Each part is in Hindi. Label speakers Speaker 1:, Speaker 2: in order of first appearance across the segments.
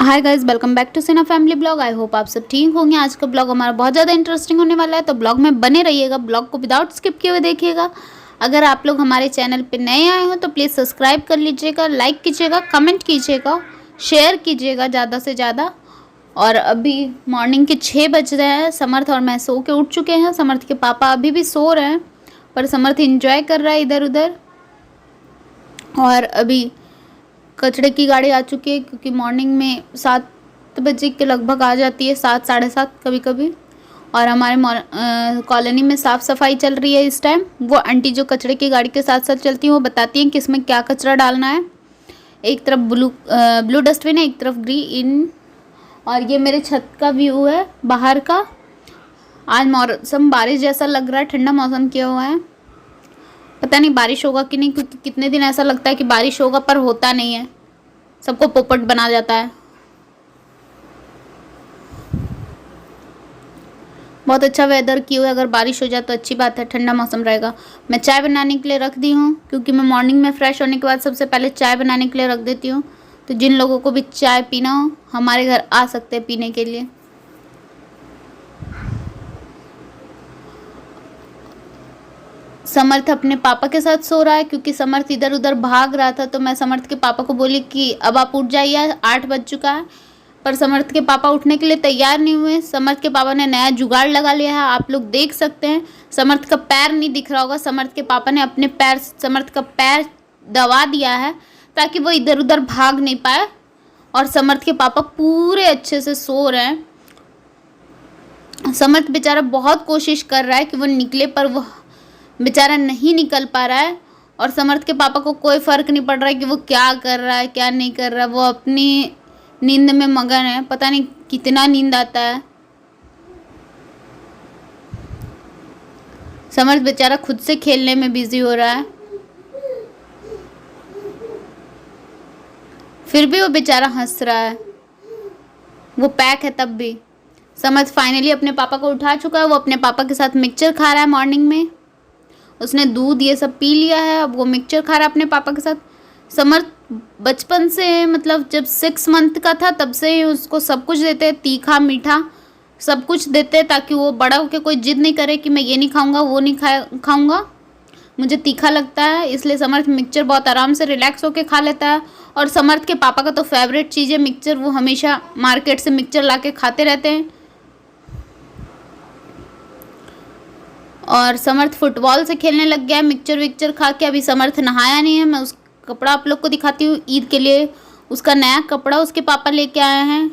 Speaker 1: Hi guys, welcome back to सिना फैमिली ब्लॉग। आई होप आप सब ठीक होंगे। आज का ब्लॉग हमारा बहुत ज़्यादा इंटरेस्टिंग होने वाला है, तो ब्लॉग में बने रहिएगा। ब्लॉग को विदाउट स्किप किए हुए देखिएगा। अगर आप लोग हमारे चैनल पे नए आए हो तो प्लीज़ सब्सक्राइब कर लीजिएगा, लाइक कीजिएगा, कमेंट कीजिएगा, शेयर कीजिएगा ज़्यादा से ज़्यादा। और अभी मॉर्निंग के 6 बज रहे हैं। समर्थ और मैं सो के उठ चुके हैं। समर्थ के पापा अभी भी सो रहे हैं, पर समर्थ इंजॉय कर रहा है इधर उधर। और अभी कचड़े की गाड़ी आ चुकी है, क्योंकि मॉर्निंग में 7 बजे के लगभग आ जाती है, 7 साढ़े 7 कभी कभी। और हमारे कॉलोनी में साफ़ सफाई चल रही है इस टाइम। वो आंटी जो कचड़े की गाड़ी के साथ साथ चलती हैं, वो बताती हैं कि इसमें क्या कचरा डालना है। एक तरफ ब्लू डस्टबिन है, एक तरफ ग्रीन। और ये मेरे छत का व्यू है बाहर का। आज मौसम बारिश जैसा लग रहा है, ठंडा मौसम किया हुआ है। पता नहीं बारिश होगा कि नहीं, क्योंकि कितने दिन ऐसा लगता है कि बारिश होगा पर होता नहीं है, सबको पोपट बना जाता है। बहुत अच्छा वेदर किया हुआ है। अगर बारिश हो जाए तो अच्छी बात है, ठंडा मौसम रहेगा। मैं चाय बनाने के लिए रख दी हूँ, क्योंकि मैं मॉर्निंग में फ्रेश होने के बाद सबसे पहले चाय बनाने के लिए रख देती हूँ। तो जिन लोगों को भी चाय पीना हो हमारे घर आ सकते हैं पीने के लिए। समर्थ अपने पापा के साथ सो रहा है, क्योंकि समर्थ इधर उधर भाग रहा था। तो मैं समर्थ के पापा को बोली कि अब आप उठ जाइए, 8 बज चुका है। पर समर्थ के पापा उठने के लिए तैयार नहीं हुए। समर्थ के पापा ने नया जुगाड़ लगा लिया है, आप लोग देख सकते हैं। समर्थ का पैर नहीं दिख रहा होगा। समर्थ के पापा ने अपने पैर समर्थ का पैर दबा दिया है, ताकि वो इधर उधर भाग नहीं पाए। और समर्थ के पापा पूरे अच्छे से सो रहे हैं। समर्थ बेचारा बहुत कोशिश कर रहा है कि वो निकले, पर वो बेचारा नहीं निकल पा रहा है। और समर्थ के पापा को कोई फ़र्क नहीं पड़ रहा है कि वो क्या कर रहा है क्या नहीं कर रहा है। वो अपनी नींद में मगन है, पता नहीं कितना नींद आता है। समर्थ बेचारा खुद से खेलने में बिजी हो रहा है, फिर भी वो बेचारा हंस रहा है। वो पैक है तब भी। समर्थ फाइनली अपने पापा को उठा चुका है। वो अपने पापा के साथ मिक्सचर खा रहा है। मॉर्निंग में उसने दूध ये सब पी लिया है, अब वो मिक्सचर खा रहा है अपने पापा के साथ। समर्थ बचपन से, मतलब जब 6 मंथ का था तब से ही उसको सब कुछ देते हैं, तीखा मीठा सब कुछ देते हैं, ताकि वो बड़ा होकर कोई जिद नहीं करे कि मैं ये नहीं खाऊंगा वो नहीं खाऊंगा, मुझे तीखा लगता है। इसलिए समर्थ मिक्सचर बहुत आराम से रिलैक्स होकर खा लेता है। और समर्थ के पापा का तो फेवरेट चीज़ है मिक्सचर। वो हमेशा मार्केट से मिक्सचर ला के खाते रहते हैं। और समर्थ फुटबॉल से खेलने लग गया है मिक्सचर विक्चर खा के। अभी समर्थ नहाया नहीं है। मैं उस कपड़ा आप लोग को दिखाती हूँ। ईद के लिए उसका नया कपड़ा उसके पापा लेके आए हैं।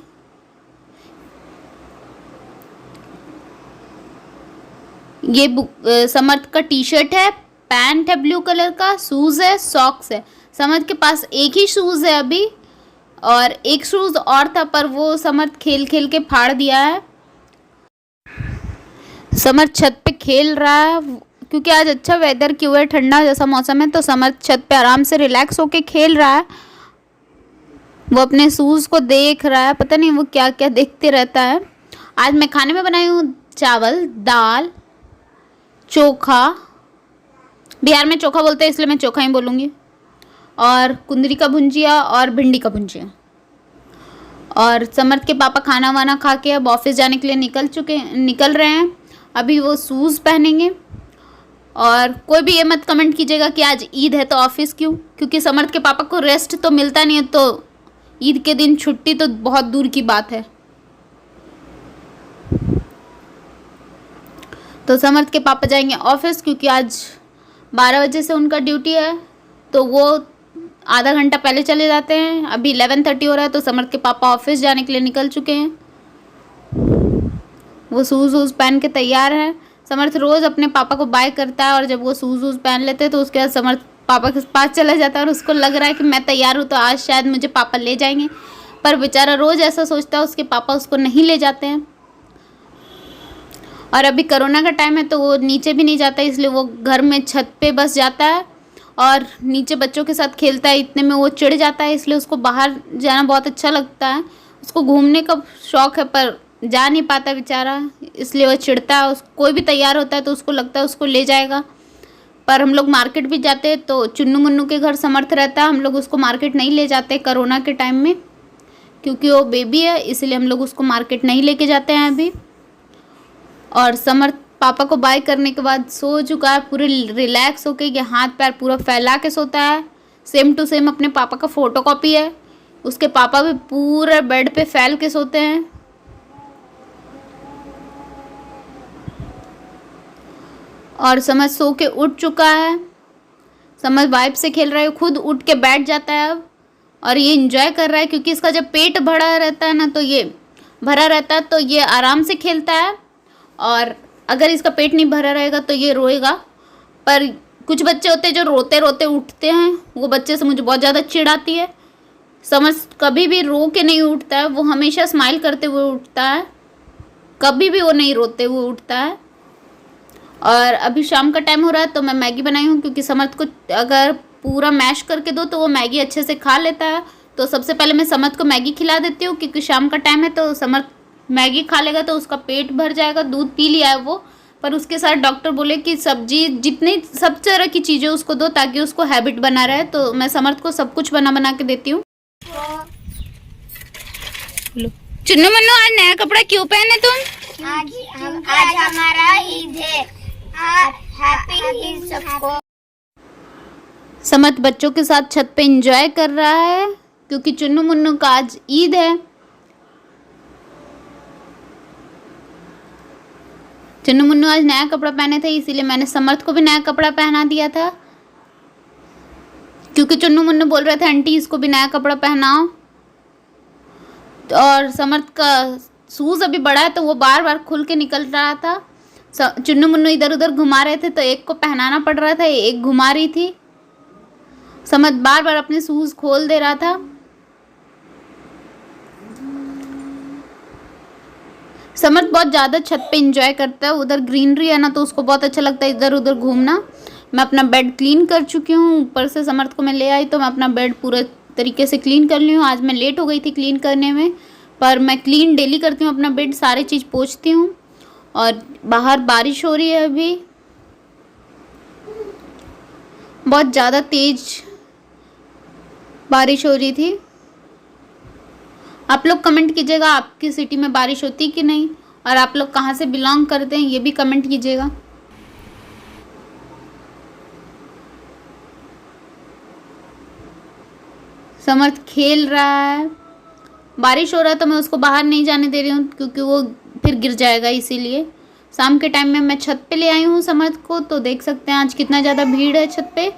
Speaker 1: ये समर्थ का टी शर्ट है, पैंट है ब्लू कलर का, शूज़ है, सॉक्स है। समर्थ के पास एक ही शूज़ है अभी, और एक शूज़ और था पर वो समर्थ खेल खेल के फाड़ दिया है। समर्थ छत पे खेल रहा है, क्योंकि आज अच्छा वेदर क्यों है, ठंडा जैसा मौसम है। तो समर्थ छत पे आराम से रिलैक्स होके खेल रहा है। वो अपने शूज़ को देख रहा है, पता नहीं वो क्या क्या देखते रहता है। आज मैं खाने में बनाई हूँ चावल, दाल, चोखा। बिहार में चोखा बोलते हैं, इसलिए मैं चोखा ही बोलूँगी। और कुंदरी का भुंजिया और भिंडी का भुंजिया। और समर्थ के पापा खाना वाना खा के अब ऑफिस जाने के लिए निकल रहे हैं। अभी वो शूज़ पहनेंगे। और कोई भी ये मत कमेंट कीजिएगा कि आज ईद है तो ऑफिस क्यों, क्योंकि समर्थ के पापा को रेस्ट तो मिलता नहीं है, तो ईद के दिन छुट्टी तो बहुत दूर की बात है। तो समर्थ के पापा जाएंगे ऑफिस, क्योंकि आज 12 बजे से उनका ड्यूटी है। तो वो आधा घंटा पहले चले जाते हैं। अभी 11:30 हो रहा है, तो समर्थ के पापा ऑफिस जाने के लिए निकल चुके हैं। वो शूज़ वूज़ पहन के तैयार है। समर्थ रोज़ अपने पापा को बाय करता है, और जब वो शूज़ वूज़ पहन लेते हैं तो उसके बाद समर्थ पापा के पास चला जाता है। और उसको लग रहा है कि मैं तैयार हूँ तो आज शायद मुझे पापा ले जाएंगे, पर बेचारा रोज़ ऐसा सोचता है, उसके पापा उसको नहीं ले जाते हैं। और अभी कोरोना का टाइम है, तो वो नीचे भी नहीं जाता, इसलिए वो घर में छत पे बस जाता है और नीचे बच्चों के साथ खेलता है। इतने में वो चिढ़ जाता है, इसलिए उसको बाहर जाना बहुत अच्छा लगता है। उसको घूमने का शौक़ है, पर जा नहीं पाता बेचारा, इसलिए वो चिढ़ता है। कोई भी तैयार होता है तो उसको लगता है उसको ले जाएगा, पर हम लोग मार्केट भी जाते हैं तो चुन्नू मुन्नू के घर समर्थ रहता है, हम लोग उसको मार्केट नहीं ले जाते कोरोना के टाइम में, क्योंकि वो बेबी है इसलिए हम लोग उसको मार्केट नहीं लेके जाते हैं अभी। और समर्थ पापा को बाय करने के बाद सो चुका है पूरे रिलैक्स होके, ये हाथ पैर पूरा फैला के सोता है। सेम टू सेम अपने पापा का फोटोकॉपी है। उसके पापा भी पूरे बेड पे फैल के सोते हैं। और समझ सो के उठ चुका है। समझ वाइफ से खेल रहा है, खुद उठ के बैठ जाता है अब। और ये इंजॉय कर रहा है क्योंकि इसका जब पेट भरा रहता है ना तो ये भरा रहता है तो ये आराम से खेलता है। और अगर इसका पेट नहीं भरा रहेगा तो ये रोएगा। पर कुछ बच्चे होते हैं जो रोते रोते उठते हैं, वो बच्चे से मुझे बहुत ज़्यादा चिढ़ आती है। समझ कभी भी रो के नहीं उठता है, वो हमेशा स्माइल करते हुए उठता है, कभी भी वो नहीं रोते हुए उठता है। और अभी शाम का टाइम हो रहा है तो मैं मैगी बनाई हूँ क्योंकि समर्थ को अगर पूरा मैश करके दो तो वो मैगी अच्छे से खा लेता है। तो सबसे पहले मैं समर्थ को मैगी खिला देती हूँ क्योंकि शाम का टाइम है तो समर्थ मैगी खा लेगा तो उसका पेट भर जाएगा। दूध पी लिया है वो, पर उसके साथ डॉक्टर बोले कि सब्जी जितनी सब तरह की चीज़ें उसको दो ताकि उसको हैबिट बना रहे। तो मैं समर्थ को सब कुछ बना बना के देती हूँ। चुन्नू मन्नू आज नया कपड़ा क्यों पहने तुम?
Speaker 2: आज हमारा ईद है। हैप्पी ईद सबको।
Speaker 1: समर्थ बच्चों के साथ छत पे एंजॉय कर रहा है क्योंकि चुन्नू मुन्नू का आज ईद है। चुन्नू मुन्नू आज नया कपड़ा पहने थे इसीलिए मैंने समर्थ को भी नया कपड़ा पहना दिया था क्योंकि चुन्नू मुन्नू बोल रहे थे आंटी इसको भी नया कपड़ा पहनाओ। और समर्थ का शूज़ अभी बड़ा है तो वो बार बार खुल के निकल रहा था। चुन्नू मुन्नू इधर उधर घुमा रहे थे तो एक को पहनाना पड़ रहा था, एक घुमा रही थी। समर्थ बार बार अपने शूज़ खोल दे रहा था। समर्थ बहुत ज़्यादा छत पे एंजॉय करता है, उधर ग्रीनरी है ना तो उसको बहुत अच्छा लगता है इधर उधर घूमना। मैं अपना बेड क्लीन कर चुकी हूँ, ऊपर से समर्थ को मैं ले आई तो मैं अपना बेड पूरे तरीके से क्लीन कर ली हूँ। आज मैं लेट हो गई थी क्लीन करने में, पर मैं क्लीन डेली करती हूँ अपना बेड, सारी चीज़ पोंछती हूँ। और बाहर बारिश हो रही है अभी, बहुत ज़्यादा तेज़ बारिश हो रही थी। आप लोग कमेंट कीजिएगा आपकी सिटी में बारिश होती कि नहीं, और आप लोग कहाँ से बिलोंग करते हैं ये भी कमेंट कीजिएगा। समर्थ खेल रहा है, बारिश हो रहा है तो मैं उसको बाहर नहीं जाने दे रही हूँ क्योंकि वो फिर गिर जाएगा। इसीलिए शाम के टाइम में मैं छत पे ले आई हूँ समर्थ को। तो देख सकते हैं आज कितना ज़्यादा भीड़ है छत पे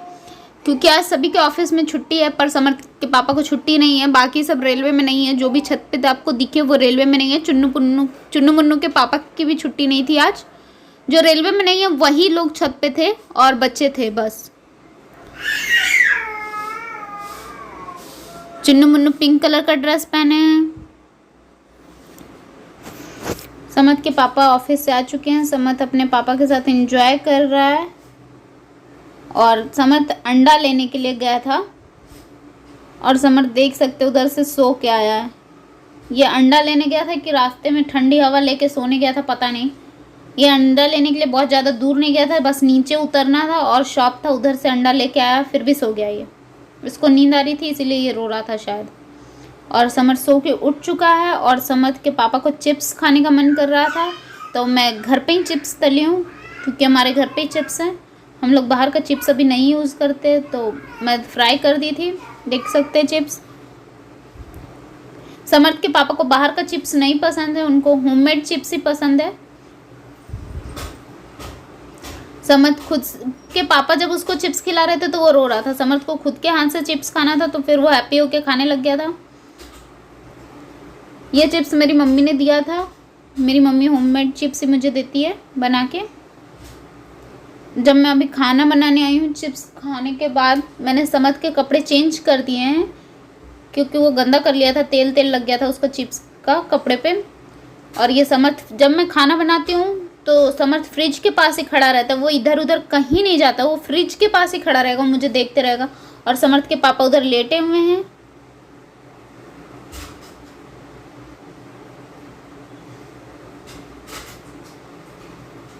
Speaker 1: क्योंकि आज सभी के ऑफिस में छुट्टी है, पर समर्थ के पापा को छुट्टी नहीं है। बाकी सब रेलवे में नहीं है, जो भी छत पे आपको दिखे वो रेलवे में नहीं है। चुन्नू मुन्नू के पापा की भी छुट्टी नहीं थी आज। जो रेलवे में नहीं है वही लोग छत पे थे और बच्चे थे बस। चुन्नू मुन्नू पिंक कलर का ड्रेस पहने हैं। समर्थ के पापा ऑफिस से आ चुके हैं। समर्थ अपने पापा के साथ एंजॉय कर रहा है। और समर्थ अंडा लेने के लिए गया था और समर्थ देख सकते उधर से सो के आया है। ये अंडा लेने गया था कि रास्ते में ठंडी हवा लेके सोने गया था पता नहीं। ये अंडा लेने के लिए बहुत ज़्यादा दूर नहीं गया था, बस नीचे उतरना था और शॉप था उधर से अंडा लेके आया, फिर भी सो गया। ये इसको नींद आ रही थी इसीलिए ये रो रहा था शायद। और समर्थ सो के उठ चुका है। और समर्थ के पापा को चिप्स खाने का मन कर रहा था तो मैं घर पे ही चिप्स तली हूँ क्योंकि हमारे घर पे ही चिप्स हैं। हम लोग बाहर का चिप्स अभी नहीं यूज़ करते तो मैं फ्राई कर दी थी, देख सकते हैं चिप्स। समर्थ के पापा को बाहर का चिप्स नहीं पसंद है, उनको होममेड चिप्स ही पसंद है। समर्थ खुद के पापा जब उसको चिप्स खिला रहे थे तो वो रो रहा था। समर्थ को खुद के हाथ से चिप्स खाना था तो फिर वो हैप्पी होके खाने लग गया था। ये चिप्स मेरी मम्मी ने दिया था। मेरी मम्मी होममेड चिप्स ही मुझे देती है बना के। जब मैं अभी खाना बनाने आई हूँ, चिप्स खाने के बाद मैंने समर्थ के कपड़े चेंज कर दिए हैं क्योंकि वो गंदा कर लिया था, तेल तेल लग गया था उसका चिप्स का कपड़े पे। और ये समर्थ जब मैं खाना बनाती हूँ तो समर्थ फ्रिज के पास ही खड़ा रहता है, वो इधर उधर कहीं नहीं जाता, वो फ्रिज के पास ही खड़ा रहेगा, मुझे देखते रहेगा। और समर्थ के पापा उधर लेटे हुए हैं।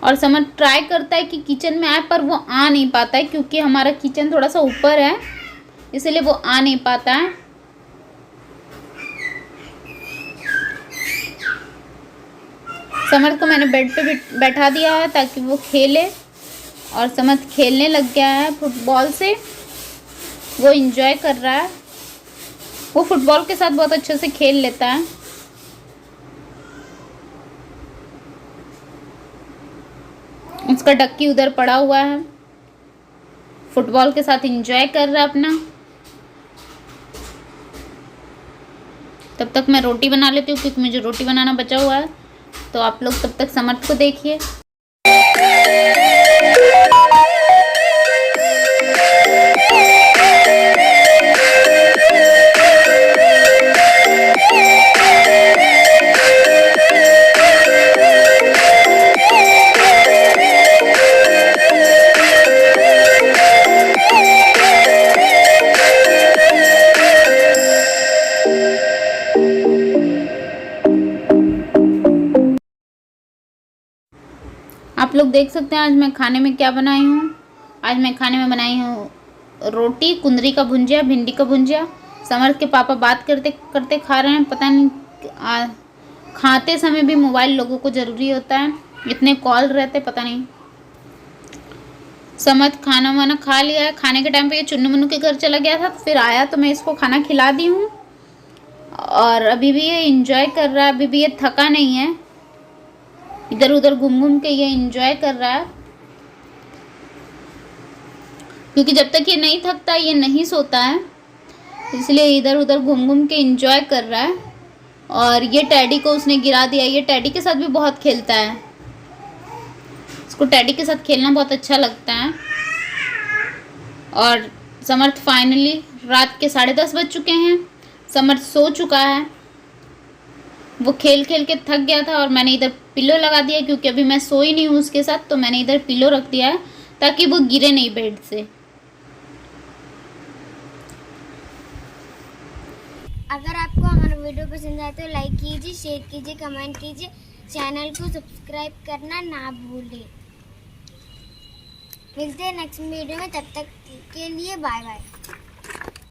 Speaker 1: और समर्थ ट्राई करता है कि किचन में आए पर वो आ नहीं पाता है क्योंकि हमारा किचन थोड़ा सा ऊपर है, इसलिए वो आ नहीं पाता है। समर्थ को मैंने बेड पे बैठा दिया है ताकि वो खेले, और समर्थ खेलने लग गया है फुटबॉल से। वो एंजॉय कर रहा है, वो फुटबॉल के साथ बहुत अच्छे से खेल लेता है। उसका डक्की उधर पड़ा हुआ है, फुटबॉल के साथ एंजॉय कर रहा है अपना। तब तक मैं रोटी बना लेती हूँ क्योंकि मुझे रोटी बनाना बचा हुआ है। तो आप लोग तब तक समर्थ को देखिए। आप लोग देख सकते हैं आज मैं खाने में क्या बनाई हूँ। आज मैं खाने में बनाई हूँ रोटी, कुंदरी का भुंजिया, भिंडी का भुंजिया। समर्थ के पापा बात करते करते खा रहे हैं। पता नहीं खाते समय भी मोबाइल लोगों को ज़रूरी होता है, इतने कॉल रहते पता नहीं। समर्थ खाना वाना खा लिया है। खाने के टाइम पे ये चुन्नू मुन्नू के घर चला गया था, तो फिर आया तो मैं इसको खाना खिला दी हूँ। और अभी भी ये एंजॉय कर रहा है, अभी भी ये थका नहीं है। इधर उधर घूम घूम के ये एंजॉय कर रहा है, क्योंकि जब तक ये नहीं थकता ये नहीं सोता है, इसलिए इधर उधर घूम घूम के एंजॉय कर रहा है। और ये टैडी को उसने गिरा दिया। ये टैडी के साथ भी बहुत खेलता है, इसको टैडी के साथ खेलना बहुत अच्छा लगता है। और समर्थ फाइनली रात के 10:30 बज चुके हैं। समर्थ सो चुका है, वो खेल खेल के थक गया था। और मैंने इधर पिलो लगा दिया क्योंकि अभी मैं सोई नहीं हूँ उसके साथ, तो मैंने इधर पिलो रख दिया है ताकि वो गिरे नहीं बेड से।
Speaker 2: अगर आपको हमारा वीडियो पसंद आए तो लाइक कीजिए, शेयर कीजिए, कमेंट कीजिए, चैनल को सब्सक्राइब करना ना भूलें। मिलते हैं नेक्स्ट वीडियो में, तब तक के लिए बाय बाय।